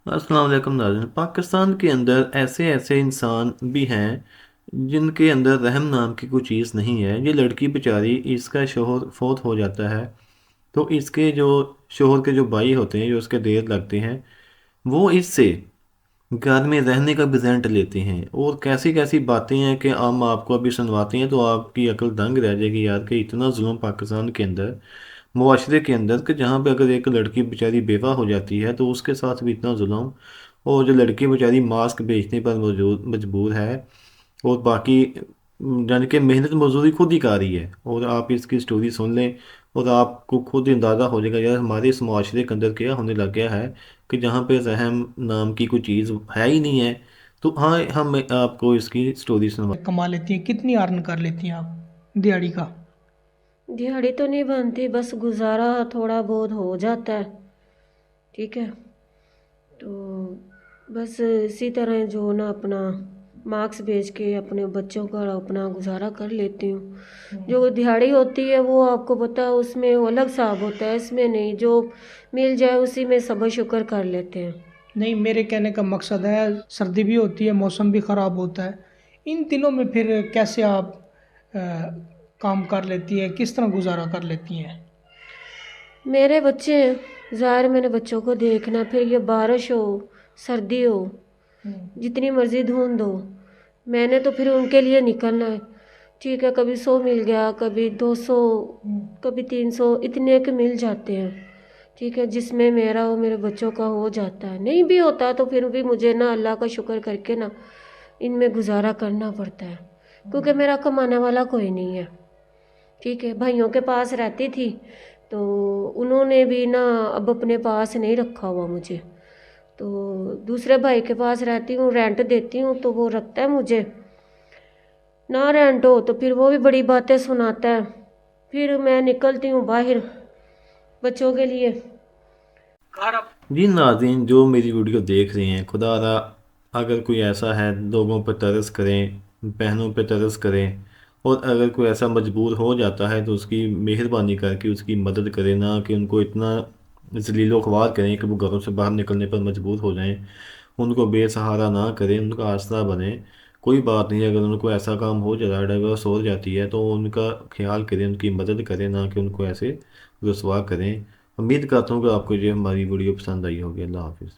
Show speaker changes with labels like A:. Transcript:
A: अस्सलाम वालेकुम नाज़रीन। पाकिस्तान के अंदर ऐसे ऐसे इंसान भी हैं जिनके अंदर रहम नाम की कोई चीज़ नहीं है। ये लड़की बेचारी, इसका शोहर फौत हो जाता है तो इसके जो शोहर के जो भाई होते हैं, जो उसके देर लगते हैं, वो इससे घर में रहने का भी रेंट लेते हैं। और कैसी कैसी बातें हैं कि हम आपको अभी सुनवाते हैं तो आपकी अकल दंग रह जाएगी यार, कि इतना जुल्म पाकिस्तान के अंदर, मुआशरे के अंदर, कि जहाँ पे अगर एक लड़की बेचारी बेवा हो जाती है तो उसके साथ भी इतना जुल्म। और जो लड़की बेचारी मास्क बेचने पर मौजूद मजबूर है, और बाकी यानी कि मेहनत मजदूरी खुद ही कर रही है। और आप इसकी स्टोरी सुन लें और आपको खुद ही अंदाज़ा हो जाएगा यार हमारे इस माशरे के अंदर क्या होने लग गया है, कि जहाँ पे रहम नाम की कोई चीज़ है ही नहीं है। तो हाँ, हम आपको इसकी स्टोरी सुनवा।
B: कमा लेती हैं? कितनी अर्न कर लेती हैं आप दिहाड़ी का?
C: दिहाड़ी तो नहीं बनती, बस गुजारा थोड़ा बहुत हो जाता है। ठीक है। तो बस इसी तरह जो ना अपना मार्क्स बेच के अपने बच्चों का अपना गुजारा कर लेती हूँ। जो दिहाड़ी होती है वो आपको पता है, उसमें वो अलग हिसाब होता है, इसमें नहीं। जो मिल जाए उसी में सब्र शुक्र कर लेते हैं।
B: नहीं, मेरे कहने का मकसद है, सर्दी भी होती है, मौसम भी ख़राब होता है, इन दिनों में फिर कैसे आप अ, काम कर लेती हैं, किस तरह गुजारा कर लेती हैं?
C: मेरे बच्चे हैं, ज़ाहिर मैंने बच्चों को देखना, फिर ये बारिश हो सर्दी हो, जितनी मर्ज़ी धुंध हो, मैंने तो फिर उनके लिए निकलना है। ठीक है, कभी 100 मिल गया, कभी 200, कभी 300, इतने के मिल जाते हैं। ठीक है, जिसमें मेरा और मेरे बच्चों का हो जाता है। नहीं भी होता तो फिर भी मुझे ना अल्लाह का शुक्र करके ना इनमें गुजारा करना पड़ता है, क्योंकि मेरा कमाने वाला कोई नहीं है। ठीक है, भाइयों के पास रहती थी तो उन्होंने भी ना अब अपने पास नहीं रखा हुआ मुझे। तो दूसरे भाई के पास रहती हूँ, रेंट देती हूँ तो वो रखता है मुझे। ना रेंट हो तो फिर वो भी बड़ी बातें सुनाता है। फिर मैं निकलती हूँ बाहर बच्चों के लिए।
A: जी नाज़रीन, जो मेरी वीडियो देख रहे हैं, खुदा रहा अगर कोई ऐसा है, लोगों पर तरस करें, बहनों पर तरस करें, और अगर कोई ऐसा मजबूर हो जाता है तो उसकी मेहरबानी करके उसकी मदद करें, ना कि उनको इतना जलीलो ख्वार करें कि वो घरों से बाहर निकलने पर मजबूर हो जाएं। उनको बेसहारा ना करें, उनका आसरा बने। कोई बात नहीं, अगर उनको ऐसा काम हो जाता है, डाइवर्स हो जाती है, तो उनका ख्याल करें, उनकी मदद करें, ना कि उनको ऐसे रुसवा करें। उम्मीद करता हूँ कि आपको ये हमारी वीडियो पसंद आई होगी। अल्लाह हाफिज़।